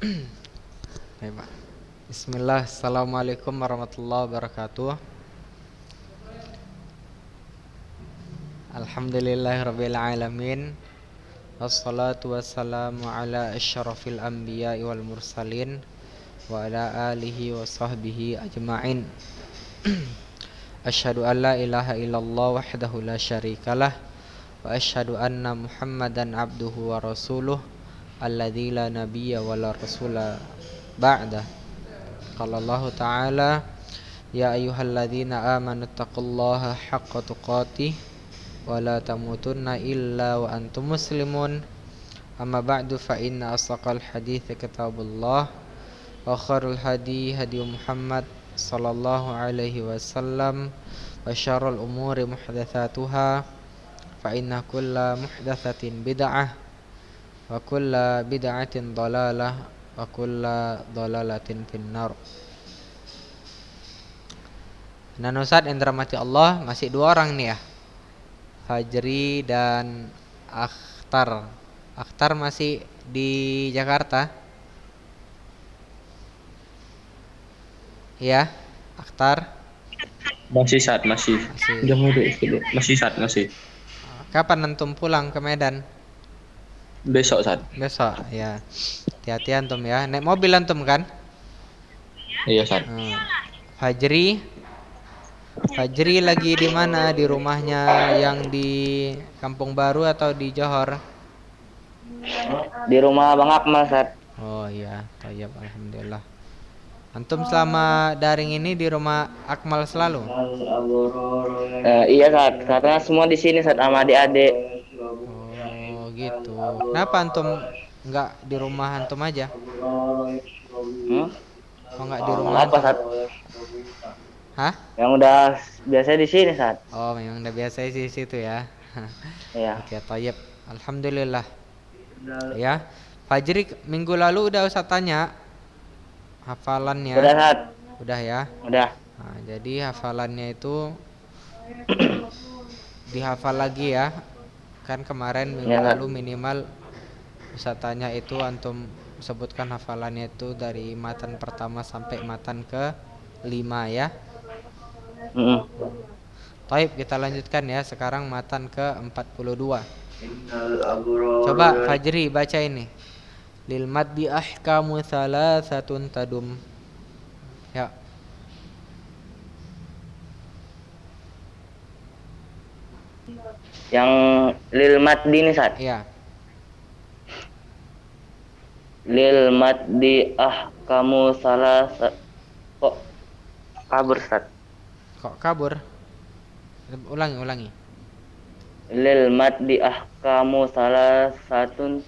Baik, Pak. Bismillah, Assalamualaikum warahmatullahi wabarakatuh. Alhamdulillahirabbil alamin. Wassalatu wassalamu ala asyrafil anbiya'i wal mursalin wa ala alihi wa sahbihi ajma'in. Asyhadu an la ilaha illallah wahdahu la syarikalah wa asyhadu anna Muhammadan abduhu wa rasuluh alladzi la nabiyya wa la rasula ba'da. Qala Allah ta'ala ya ayyuhalladzina amanu taqullaha haqqa tuqatih wa la tamutunna illa wa antum muslimun. Amma ba'du fa inna asdaqal hadithi kitabullah wa khairul hadi hadi Muhammad sallallahu alaihi wasallam wa syarrul umuri muhdatsatuha fa inna kulla muhdatsatin bid'ah wa kulla bid'atin dhalalah wa kulla dhalalatin finnar. Nah, Ustaz yang dirahmati Allah, masih dua orang nih ya, Fajri dan Akhtar. Akhtar masih di Jakarta? Ya, Akhtar Masih saat masih. masih. Udah mau dulu. Masih saat masih. Kapan antum pulang ke Medan? Besok saat. Besok ya. Hati-hati antum ya. Naik mobil antum kan? Iya saat. Fajri lagi di mana? Di rumahnya yang di Kampung Baru atau di Johor? Di rumah Bang Akmal, Sat. Oh iya, tayyib, alhamdulillah. Antum selama daring ini di rumah Akmal selalu? Iya, Sat. Karena semua di sini, Sat, sama adik-adik. Oh gitu. Kenapa antum nggak di rumah antum aja? Oh nggak di rumah Apa, antum? Sat? Hah? Yang udah biasa di sini, Sat. Oh memang udah biasa di situ ya. Iya. Oke, tayyib. Alhamdulillah. Ya. Fajri minggu lalu udah Ustaz tanya hafalannya. Udah, Sat. Udah ya. Udah. Nah, jadi hafalannya itu dihafal lagi ya. Kan kemarin minggu Ya, Sat. lalu minimal Ustaz tanya itu antum sebutkan hafalannya itu dari matan pertama sampai matan ke 5 ya. Taib, kita lanjutkan ya. Sekarang matan ke 42. Coba Fajri baca ini. Lil maddi ahkamu thalathatun tadum. Ya. Yang lil maddi nih, Sat. Iya. Lil maddi kamu salah kok kabur, Sat. Kok kabur? Ulangi. Lil maddi kamu salah satu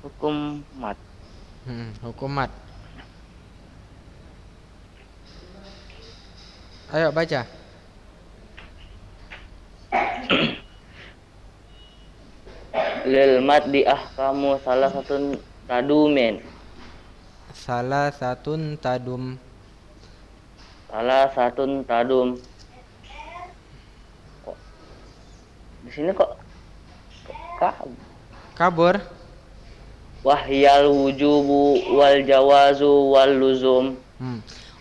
hukum mat. Hukum mat. Ayo baca. Lil maddi kamu salah satu tadumen. Salah satun tadum. Salah satu tadum. Kok di sini kok Kabur. wahyal wujubu wal jawazu wal luzum.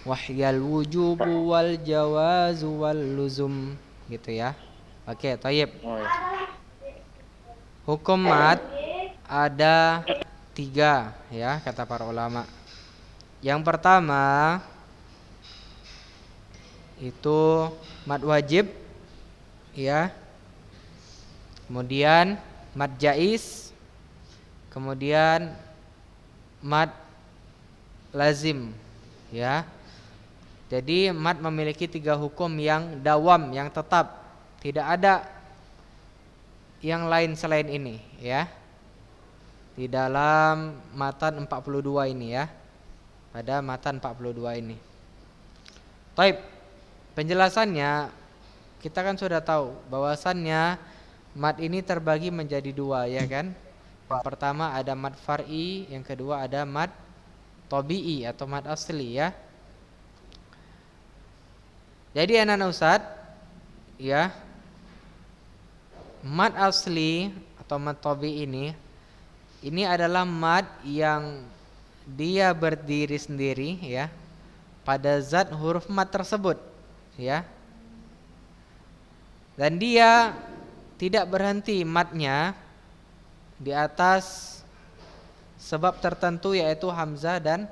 Wahyal wujubu wal jawazu wal luzum. Gitu ya. Oke, tayyib. Oh, ya. Hukum mat ada 3 ya kata para ulama. Yang pertama itu mat wajib ya. Kemudian mat jaiz. Kemudian mat lazim ya. Jadi mat memiliki 3 hukum yang dawam, yang tetap. Tidak ada yang lain selain ini ya. Di dalam matan 42 ini ya. Pada matan 42 ini. Taib. Penjelasannya kita kan sudah tahu bahwasannya mat ini terbagi menjadi 2 ya kan. Yang pertama ada mat far'i, yang kedua ada mat tabi'i atau mat asli ya. Jadi anak-anak Ustaz ya, Mad asli atau mad tabi ini adalah mad yang dia berdiri sendiri ya pada zat huruf mad tersebut ya. Dan dia tidak berhenti madnya di atas sebab tertentu yaitu hamzah dan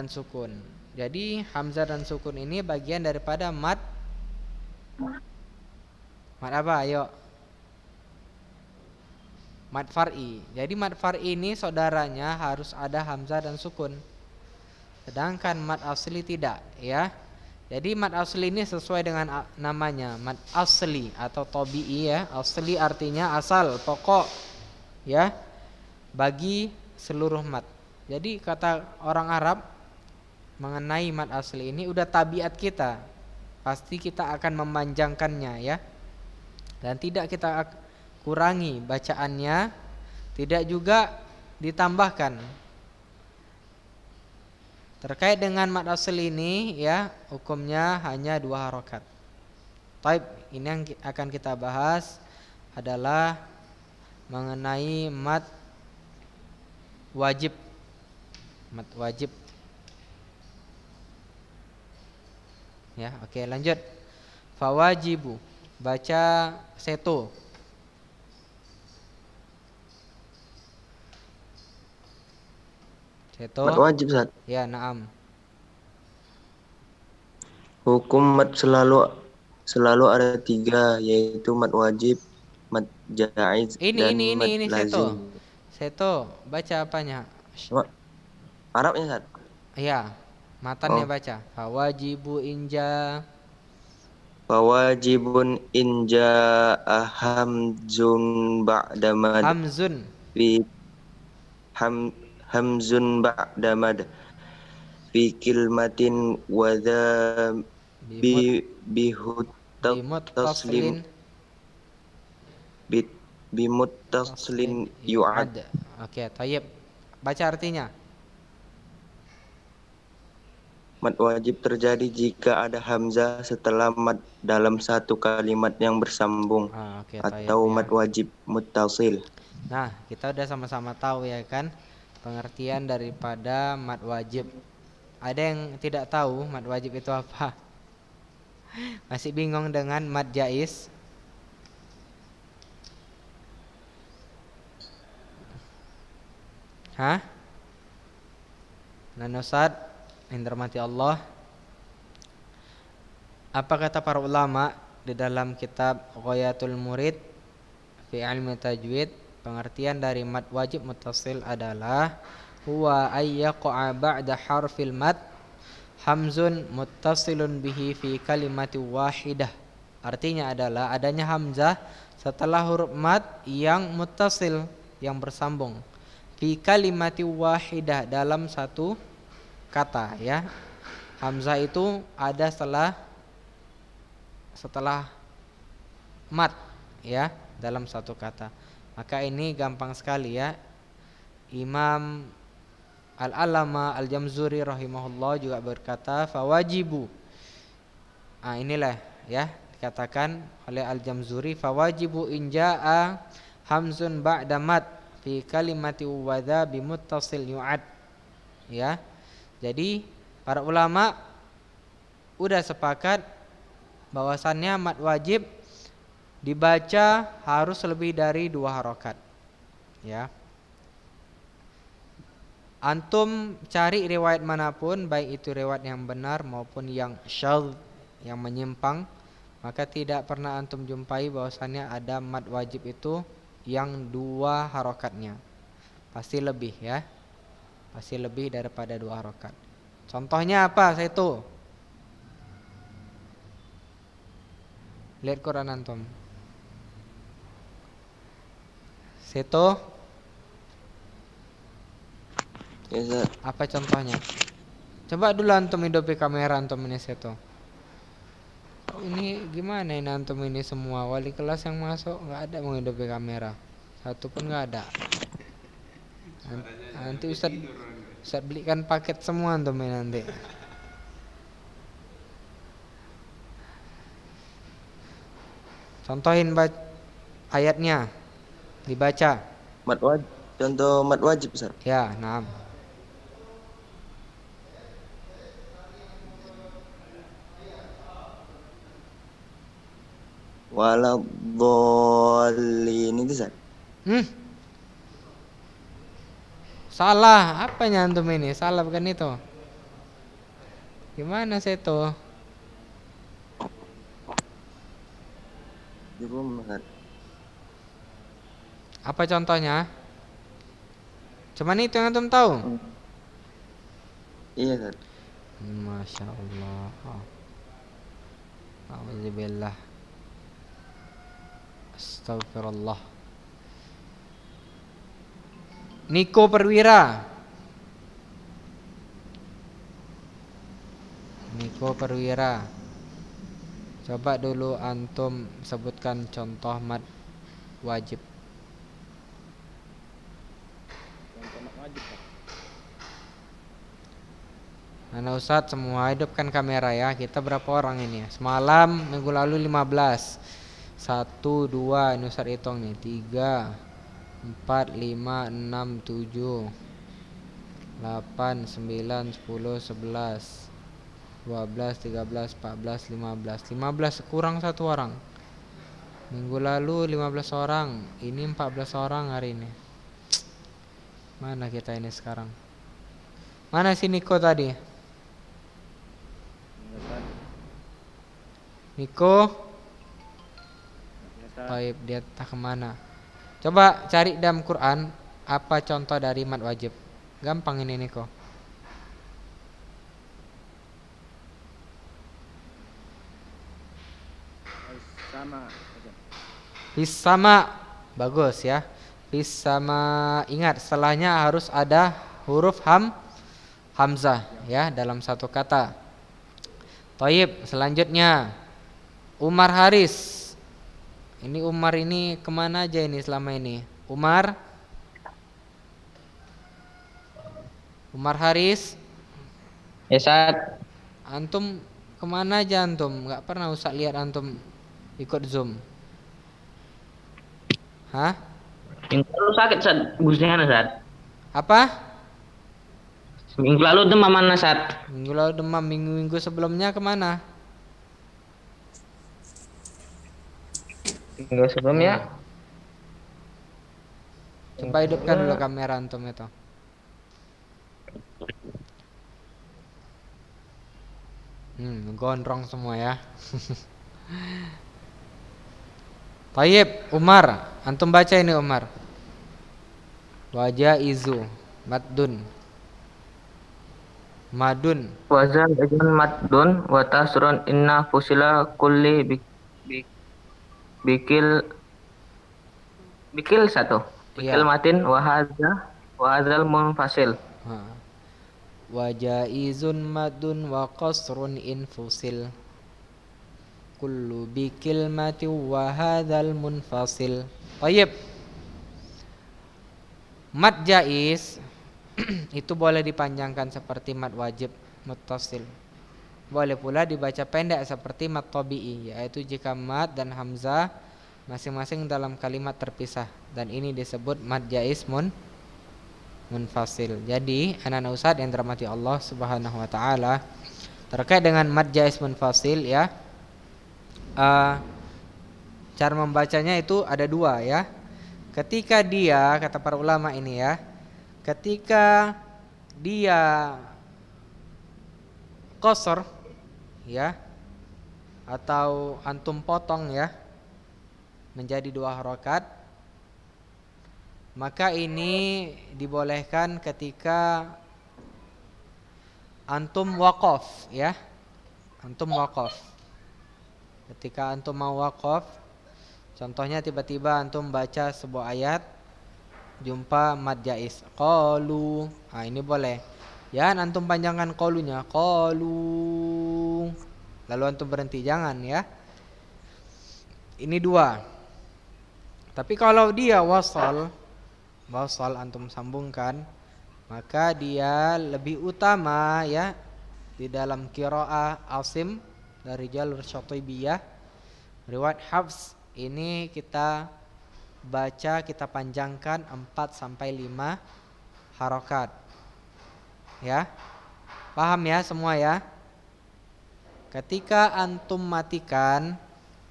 sukun. Jadi hamzah dan sukun ini bagian daripada mad apa? Ayo. Mad far'i. Jadi mad far'i ini saudaranya harus ada hamzah dan sukun. Sedangkan mad asli tidak, ya. Jadi mad asli ini sesuai dengan namanya, mad asli atau tabi'i ya. Asli artinya asal, pokok, ya. Bagi seluruh mad. Jadi kata orang Arab mengenai mad asli ini udah tabiat kita. Pasti kita akan memanjangkannya ya. Dan tidak kita kurangi bacaannya, tidak juga ditambahkan. Terkait dengan mad asli ini ya, hukumnya hanya 2 harokat. Taib, ini yang akan kita bahas adalah mengenai mad wajib. Mad wajib. Ya, oke, lanjut. Fawajibu, baca seto. Seto. Mad wajib, Ustaz. Ya, na'am. Hukum mad selalu ada 3, yaitu mad wajib, mad jaiz, dan mad Ini lazim. Seto, baca apanya? Arabnya, Ustaz? Ya, matannya baca. Fawajibu inja. Fawajibun inja hamzun ba'da mad. Hamzun. Fi hamzun ba'da mad. Fi kilmatin wadha Bimuttaslin bimuttaslin yu'ad. Oke, tayyib. Baca artinya. Mad wajib terjadi jika ada hamzah setelah mad dalam satu kalimat yang bersambung, atau mad wajib muttasil. Nah, kita udah sama-sama tahu ya kan pengertian daripada mad wajib. Ada yang tidak tahu mad wajib itu apa? Masih bingung dengan mad jaiz? Hah? Nanusad, yang dirahmati Allah. Apa kata para ulama di dalam kitab Ghayatul Murid fi ilmi tajwid? Pengertian dari mad wajib muttasil adalah huwa ayyaqa ba'da harfil mad hamzun muttasilun bihi fi kalimati wahidah. Artinya adalah adanya hamzah setelah huruf mad yang muttasil, yang bersambung, fi kalimati wahidah, dalam satu kata ya. Hamzah itu ada setelah mat ya, dalam satu kata. Maka ini gampang sekali ya. Imam Al-Alama Al-Jamzuri rahimahullah juga berkata fawajibu. Inilah ya dikatakan oleh Al-Jamzuri, fawajibu inja'a hamzun ba'da mat fi kalimati wadha bimuttasil yu'ad. Ya. Jadi para ulama udah sepakat bahwasannya mad wajib dibaca harus lebih dari 2 harokat. Ya. Antum cari riwayat manapun, baik itu riwayat yang benar maupun yang syadz, yang menyimpang, maka tidak pernah antum jumpai bahwasannya ada mad wajib itu yang 2 harokatnya. Pasti lebih ya. Pasti lebih daripada 2 harokat. Contohnya apa? Saya itu lihat Quran antum. Seto Ya, apa contohnya? Coba dulu antum hidupi kamera antum ini Seto. Ini gimana ini antum ini semua wali kelas yang masuk nggak ada menghidupi kamera, satu pun nggak ada. Nanti Ustaz belikan paket semua antum ini nanti. Contohin ayatnya dibaca. Mad wajib. Contoh mad wajib, Ustaz. Ya, naam. Waladhdallin itu, Ustaz. Salah, apanya antum ini? Salah bukan itu. Gimana sih itu? Jum, Ustaz. Apa contohnya? Cuman itu yang antum tahu? Iya, Ustaz. Masya Allah. Alhamdulillah. Astagfirullah. Niko Perwira. Niko Perwira. Coba dulu antum sebutkan contoh mad wajib. Nah Ustadz, semua hidupkan kamera ya. Kita berapa orang ini ya? Semalam minggu lalu 15. 1, 2, ini Ustadz hitung nih. 3, 4, 5, 6, 7, 8, 9, 10, 11, 12, 13, 14, 15. 15 kurang 1 orang. Minggu lalu 15 orang. Ini 14 orang hari ini. Mana kita ini sekarang? Mana si Niko tadi? Niko, baik, dia tak kemana? Coba cari dalam Quran apa contoh dari mad wajib. Gampang ini Niko. Fisama, bagus ya. Fisama, ingat setelahnya harus ada huruf hamzah ya dalam satu kata. Thayyib, selanjutnya Umar Haris. Ini Umar ini kemana aja ini selama ini? Umar Haris. Ya, Ustaz. Antum kemana aja antum? Gak pernah usah lihat antum ikut Zoom. Hah? Minggu lalu sakit, Ustaz. Busnya, Ustaz. Apa? Minggu lalu demam mana, Ustaz? Minggu lalu demam, minggu sebelumnya kemana? Minggu sebelumnya. Coba hidupkan dulu kamera antum itu. Gondrong semua ya. Thayyib, Umar, antum baca ini Umar. Wajah izu, madun. Wazan ajun madun wa tasrun inna fusila kulli bikil satu. Bikil matin wa hadzal munfasil. Wajah izun madun wa qasrun infusil. Kullu bikil mati wa hadzal munfasil. Thayyib. Mad jaiz itu boleh dipanjangkan seperti mad wajib muttasil. Boleh pula dibaca pendek seperti mad tabi'i, yaitu jika mad dan hamzah masing-masing dalam kalimat terpisah, dan ini disebut mad jaiz munfasil. Jadi anak-anak ustadz yang dirahmati Allah Subhanahu wa taala, terkait dengan mad jaiz munfasil ya, cara membacanya itu ada 2 ya. Ketika dia, kata para ulama ini ya, ketika dia qasr ya, atau antum potong ya menjadi 2 harokat, maka ini dibolehkan ketika antum waqaf ya. Antum waqaf. Ketika antum mau waqaf, contohnya tiba-tiba antum baca sebuah ayat, jumpa mad jaiz qalu, ini boleh ya, antum panjangkan qalunya, qalu, lalu antum berhenti, jangan ya. Ini 2. Tapi kalau dia wasal antum sambungkan, maka dia lebih utama ya di dalam qiraah Asim dari jalur Syatibiyah, riwayat Hafs, ini kita baca kita panjangkan 4 sampai 5 harokat. Ya. Paham ya semua ya? Ketika antum matikan,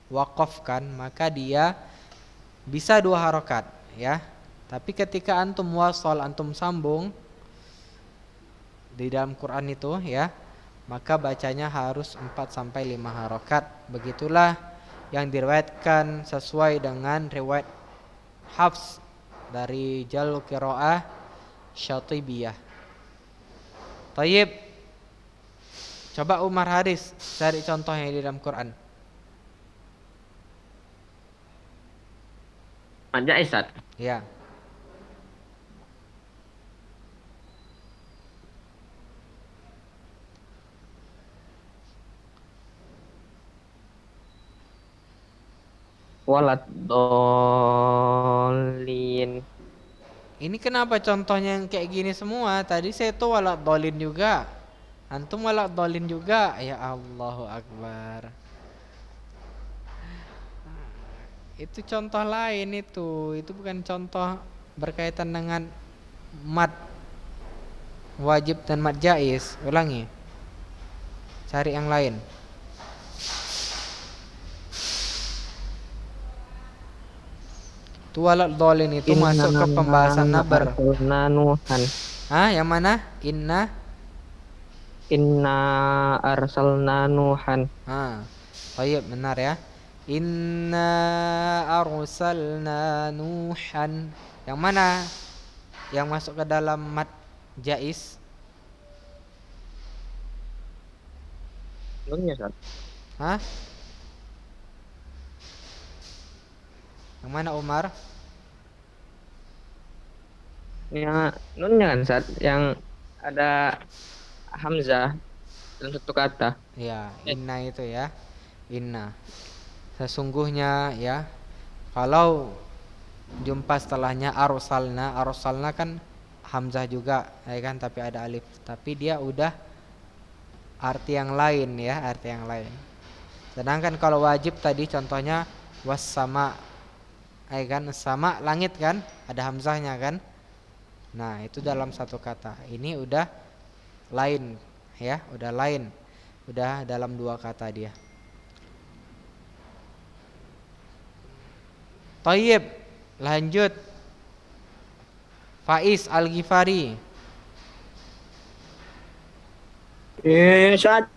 wakafkan, maka dia bisa 2 harokat ya. Tapi ketika antum wasol, antum sambung di dalam Quran itu ya, maka bacanya harus 4 sampai 5 harokat. Begitulah yang diriwayatkan sesuai dengan riwayat Hafs dari jalur qiraah Syatibiyah. Tayyib. Coba Umar Haris cari contohnya di dalam Quran. Mad jaiz, Ustaz. Ya. Walat dolin. Ini kenapa contohnya yang kayak gini semua? Tadi saya tuh walak dolin juga. Antum walak dolin juga. Ya Allahu Akbar. Itu contoh lain itu. Itu bukan contoh berkaitan dengan mad wajib dan mad jaiz. Ulangi. Cari yang lain. Walak dolin itu masuk ke pembahasan nabar. Nuhan. Yang mana? Inna arsalna Nuhan. Baik, benar ya. Inna arsalna Nuhan. Yang mana? Yang masuk ke dalam mad jaiz? Nunnya, Ustaz. Yang mana, Umar? Ya, nunnya kan, Ustaz, yang ada hamzah dalam satu kata. Ya, inna itu ya. Inna. Sesungguhnya ya. Kalau jumpa setelahnya arsalna kan hamzah juga, ya kan, tapi ada alif. Tapi dia udah arti yang lain ya, arti yang lain. Sedangkan kalau wajib tadi contohnya wassama, ya kan, sama langit kan, ada hamzahnya kan. Nah, itu dalam satu kata. Ini udah lain ya, udah lain. Udah dalam 2 kata dia. Tayyib, lanjut. Faiz Al-Ghifari. Ustaz.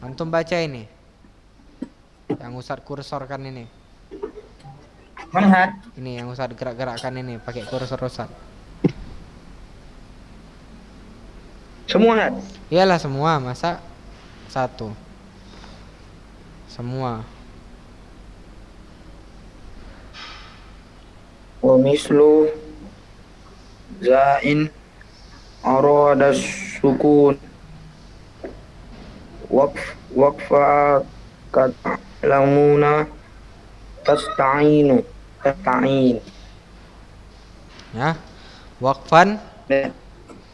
Antum baca ini. Yang Ustaz kursorkan ini. Mana? Ini yang Ustaz gerak-gerakkan ini pakai kursor Ustaz. Semua, Ustaz. Iyalah semua, masa satu. Semua. Wa mislu zain arada sukun waqfa lamuna tasta'in. Ya. Waqfan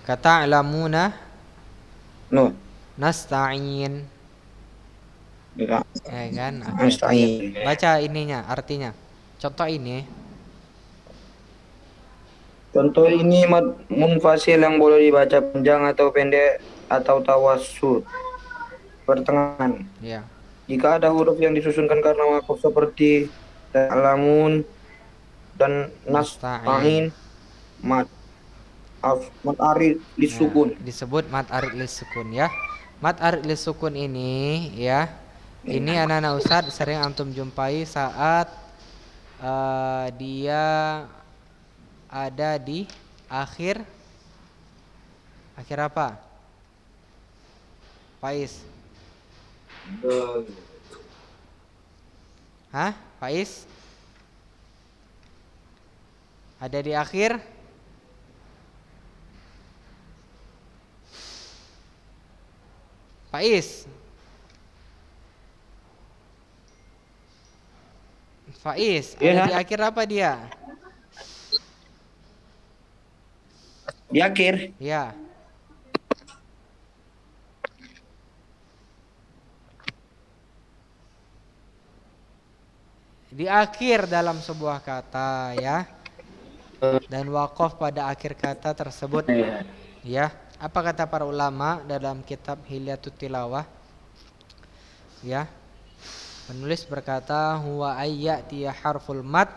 kata lamuna nasta'in. Ya. Kan? Nasta'in. Baca ininya, artinya. Contoh ini. Contoh ini mad munfasil yang boleh dibaca panjang atau pendek atau tawassul pertengahan. Ya. Jika ada huruf yang disusunkan karena wakaf seperti ta'lamun dan nasta'in, mad arid lisukun. Ya, disebut mad arid lisukun ya. Mad arid lisukun ini ya. Ini anak-anak Ustadz sering antum jumpai saat dia ada di akhir apa? Faiz. Faiz? Ada di akhir? Faiz. Ada di akhir apa dia? Di akhir. Ya. di akhir dalam sebuah kata ya, dan waqaf pada akhir kata tersebut ya. Apa kata para ulama dalam kitab Hilyatut Tilawah ya? Penulis berkata huwa ayyatiya harful mad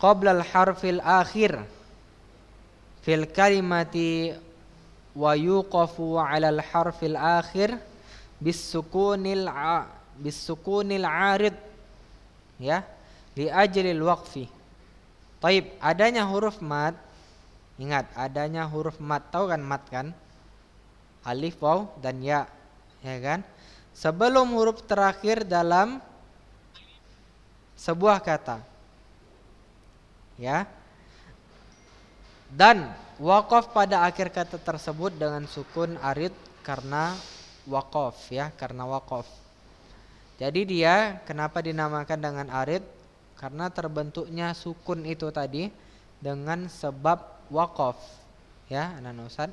qabla al-harfil akhir fil kalimati wa yuqafu 'ala al-harfil akhir bisukunil arid ya, li ajlil waqfi. Taib, adanya huruf mad, ingat adanya huruf mad, tahu kan mad kan? Alif, waw dan ya, ya kan? Sebelum huruf terakhir dalam sebuah kata. Ya. Dan waqaf pada akhir kata tersebut dengan sukun arid karena waqaf ya, karena waqaf. Jadi dia kenapa dinamakan dengan arid? Karena terbentuknya sukun itu tadi dengan sebab waqaf. Ya, anak Ustaz.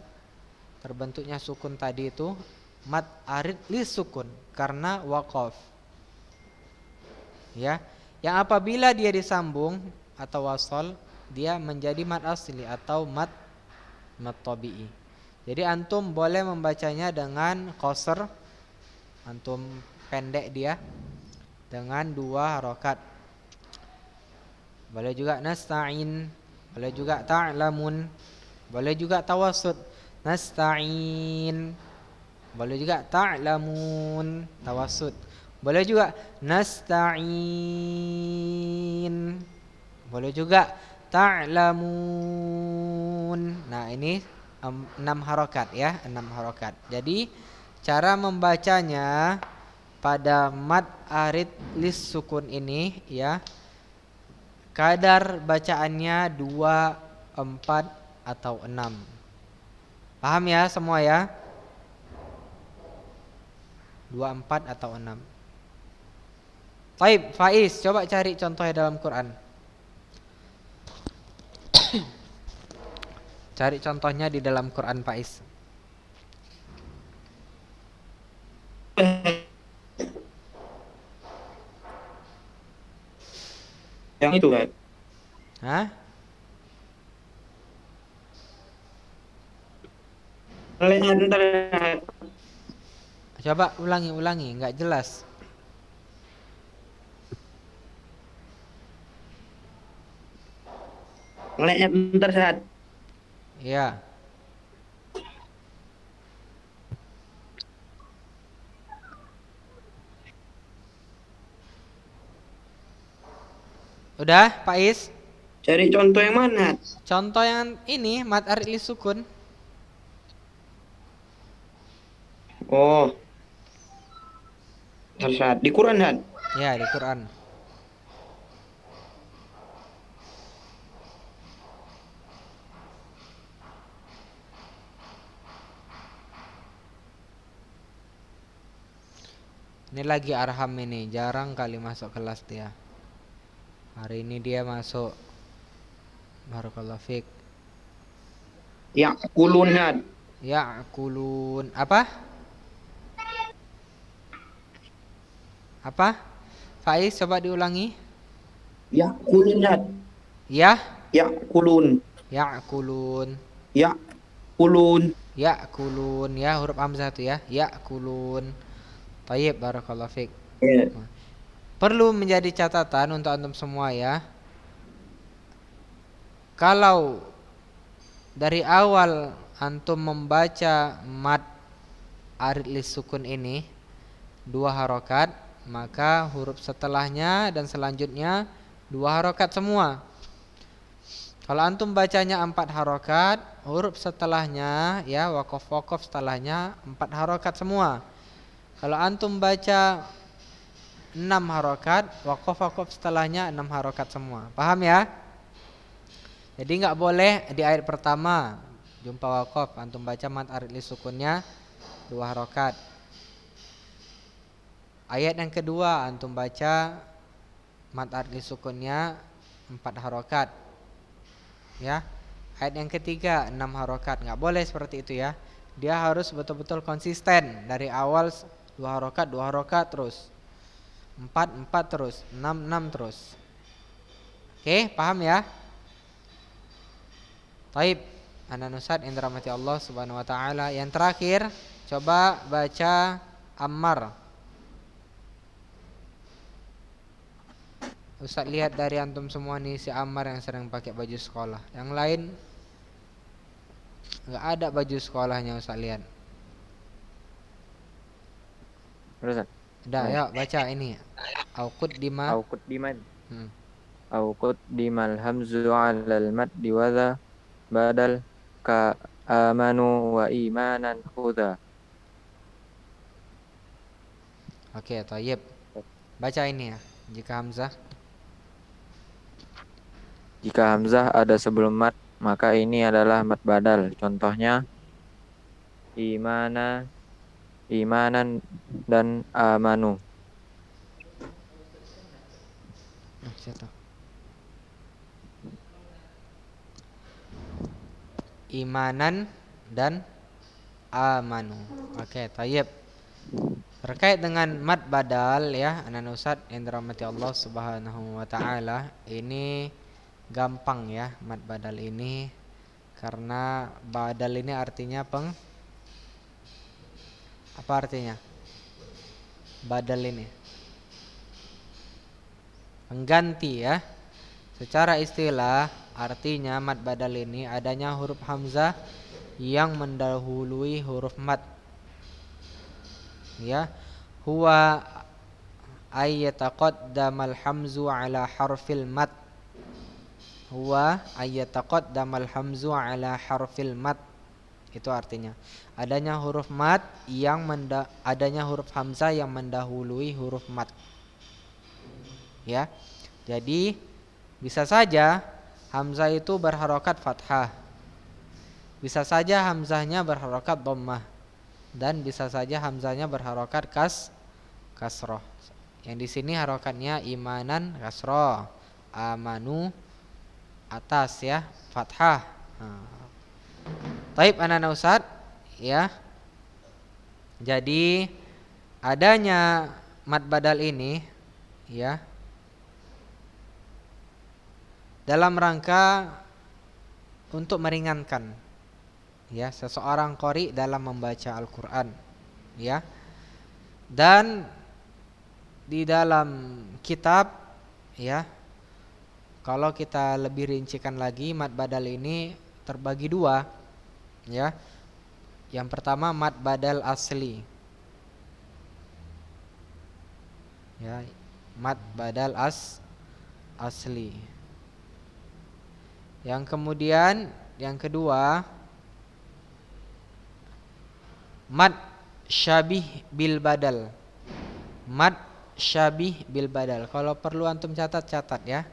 Terbentuknya sukun tadi itu mad arid li sukun karena waqaf. Ya, yang apabila dia disambung atau wasal, dia menjadi mad asli atau mad tabi'i. Jadi antum boleh membacanya dengan qasr, antum pendek dia dengan 2 harokat. Boleh juga nasta'in, boleh juga ta'lamun, boleh juga tawassut, nasta'in, boleh juga ta'lamun, tawassut, boleh juga nasta'in, boleh juga ta'lamun. Nah ini 6 harokat ya, 6 harokat. Jadi cara membacanya pada mad arid lis sukun ini ya, kadar bacaannya 2, 4 atau 6. Paham ya semua ya? 2, 4 atau 6. Baik, Faiz, coba cari contohnya dalam Quran. Cari contohnya di dalam Quran, Faiz. Yang itu kan? Hah? Coba ulangi, nggak jelas. Bentar saat. Ya. Udah, Pak Is? Cari contoh yang mana? Contoh yang ini, mad arid li sukun. Oh. Saat di Quran kan? Ya, di Quran. Ini lagi Arham ini, jarang kali masuk kelas dia. Hari ini dia masuk. Barakallahu fiik. Ya'kulun kan? Ya'kulun. Apa? Apa? Faiz, coba diulangi. Ya'kulun kan? Ya? Ya'kulun. Ya'kulun. Ya'kulun. Ya'kulun. Ya, huruf hamzah itu ya. Ya'kulun. Tayyib, barakallahu fiik. Yeah. Perlu menjadi catatan untuk antum semua ya. Kalau dari awal antum membaca mad arid lis sukun ini 2 harokat, maka huruf setelahnya dan selanjutnya 2 harokat semua. Kalau antum bacanya 4 harokat, huruf setelahnya ya waqaf setelahnya 4 harokat semua. Kalau antum baca 6 harokat, waqaf setelahnya 6 harokat semua. Paham ya? Jadi nggak boleh di ayat pertama jumpa waqaf antum baca mad arid li sukunnya 2 harokat. Ayat yang kedua antum baca mad arid li sukunnya 4 harokat. Ya. Ayat yang ketiga 6 harokat. Nggak boleh seperti itu ya. Dia harus betul-betul konsisten dari awal 2 harokat terus. 4 terus, 6 terus. Oke, paham ya? Taib, anak Ustaz yang dirahmati Allah Subhanahu wa taala. Yang terakhir, coba baca Ammar. Ustaz lihat dari antum semua nih si Ammar yang sering pakai baju sekolah. Yang lain enggak ada baju sekolahnya, Ustaz lihat. Ustaz. Udah, ya baca ini. Auqud dima. Auqud diman. Auqud dimal hamzu 'alal maddi wa dha badal ka amanu wa imanan huda. Oke, tayyib. Baca ini ya. Jika hamzah. Jika hamzah ada sebelum mad, maka ini adalah mad badal. Contohnya imanan dan amanu. Imanan dan amanu. Oke, tayyib. Terkait dengan mad badal ya, anak Ustaz yang dirahmati Allah Subhanahu wa taala, ini gampang ya mad badal ini, karena badal ini artinya apa artinya? Badal ini pengganti ya. Secara istilah artinya mad badal ini adanya huruf hamzah yang mendahului huruf mad. Ya, huwa ayyataqaddamal hamzu ala harfil mad. Huwa ayyataqaddamal hamzu ala harfil mad. Itu artinya adanya huruf mad yang adanya huruf hamzah yang mendahului huruf mad. Ya. Jadi bisa saja hamzah itu berharokat fathah. Bisa saja hamzahnya berharokat dhammah. Dan bisa saja hamzahnya berharokat kasroh. Yang di sini harokatnya imanan kasroh, amanu atas ya, fathah. Taib anak-anak Ustaz ya. Jadi adanya mad badal ini ya dalam rangka untuk meringankan ya seseorang qari dalam membaca Al-Qur'an ya. Dan di dalam kitab ya, kalau kita lebih rincikan lagi, mad badal ini terbagi dua ya. Yang pertama mad badal asli ya, mad badal asli. Yang kemudian yang kedua mad syabih bil badal. Mad syabih bil badal. Kalau perlu antum catat ya.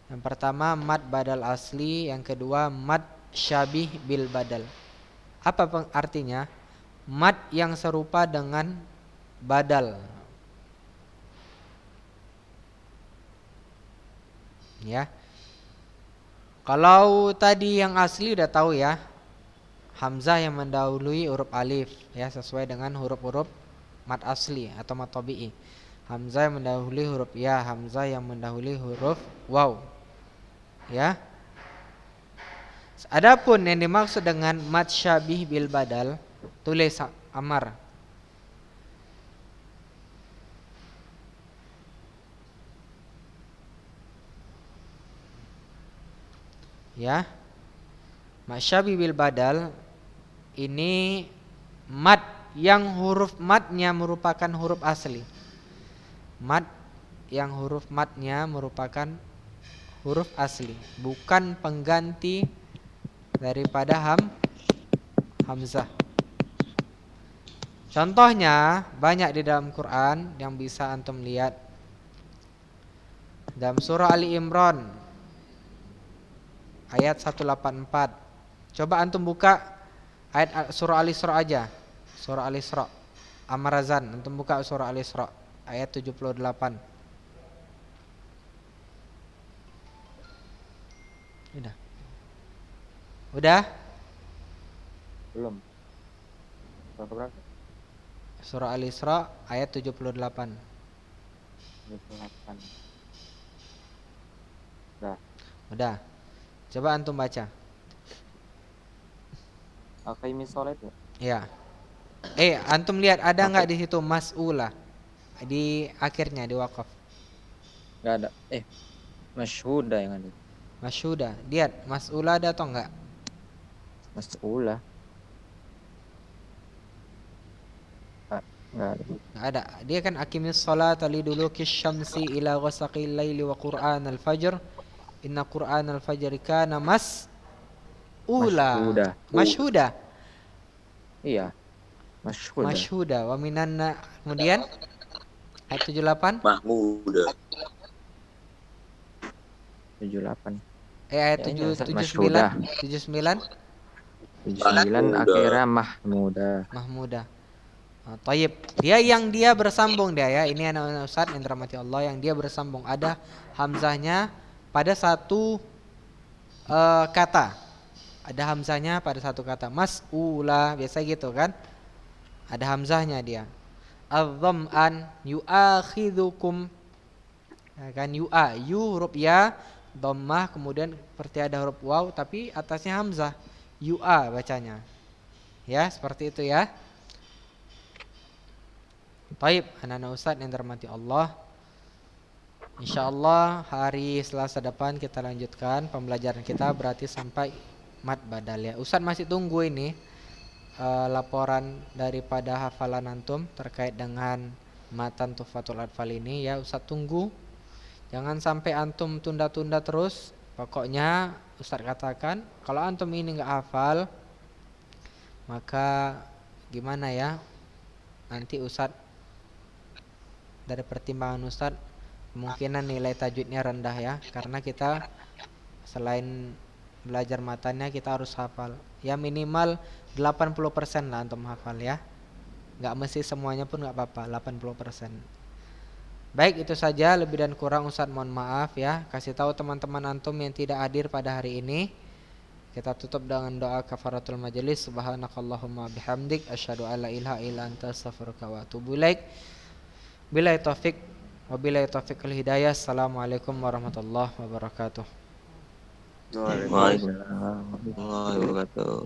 Yang pertama mad badal asli, yang kedua mad syabih bil badal. Apa artinya? Mad yang serupa dengan badal. Ya. Kalau tadi yang asli udah tahu ya, hamzah yang mendahului huruf alif ya, sesuai dengan huruf-huruf mad asli atau mad tabi'i. Hamzah yang mendahului huruf ya, hamzah yang mendahului huruf waw. Ya. Adapun yang dimaksud dengan mad syabih bil badal, tulis Amar. Ya. Mad syabih bil badal ini mad yang huruf madnya merupakan huruf asli. Mad yang huruf madnya merupakan huruf asli, bukan pengganti daripada hamzah. Contohnya banyak di dalam Quran yang bisa antum lihat. Dalam surah Ali Imran ayat 184. Coba antum buka ayat surah Al-Isra aja. Surah Al-Isra. Amarazan, antum buka surah Al-Isra ayat 78. Udah? Belum. Surah berapa? Surah Al-Isra ayat 78. 28. Dah. Udah. Coba antum baca. Aqimi sholat ya? Ya. Antum lihat ada nggak di situ mas'ula di akhirnya di wakaf? Nggak ada. Masyhuda yang ada. Masyhuda. Lihat mas'ula ada atau enggak? Mas'ulah. Nggak ada. Nggak ada. Dia kan aqimis sholata liduluki syamsi ila ghasaqil laili wa qur'an al-fajr. Inna qur'an al-fajri kana mas'ula. Masyhuda. Iya. Masyhuda. Masyhuda. Wa minanna. Kemudian ayat 78. Mahmuda. 78. Ayat Ya, 79. 79. 79 akhirnya Mahmuda. Tayyib. Dia bersambung dia ya. Ini anak Ustaz yang dirahmati Allah, yang dia bersambung. Ada hamzahnya pada satu kata. Ada hamzahnya pada satu kata. Mas'ula, biasa gitu kan? Ada hamzahnya dia. Az-zam'an yu'akhidhukum. Ya kan yu huruf ya, dhammah, kemudian seperti ada huruf waw tapi atasnya hamzah. Yu'a bacanya. Ya, seperti itu ya. Baik, anak-anak Ustaz yang dirahmati Allah. Insyaallah hari Selasa depan kita lanjutkan pembelajaran kita, berarti sampai mad badal ya. Ustaz masih tunggu ini laporan daripada hafalan antum terkait dengan matan Tuhfatul Atfal ini ya. Ustaz tunggu. Jangan sampai antum tunda-tunda terus. Pokoknya Ustaz katakan kalau antum ini enggak hafal, maka gimana ya? Nanti Ustaz dari pertimbangan Ustaz kemungkinan nilai tajwidnya rendah ya, karena kita selain belajar matanya kita harus hafal. Ya minimal 80% lah antum hafal ya. Enggak mesti semuanya pun enggak apa-apa, 80%. Baik, itu saja, lebih dan kurang Ustaz mohon maaf ya. Kasih tahu teman-teman antum yang tidak hadir pada hari ini. Kita tutup dengan doa kafaratul majelis. Subhanakallahumma bihamdik asyhadu alla ilaha illa anta astaghfiruka wa atubu ilaik. Billahi taufik wabillahi taufiqul hidayah. Assalamualaikum warahmatullahi wabarakatuh. Waalaikumsalam warahmatullahi wabarakatuh.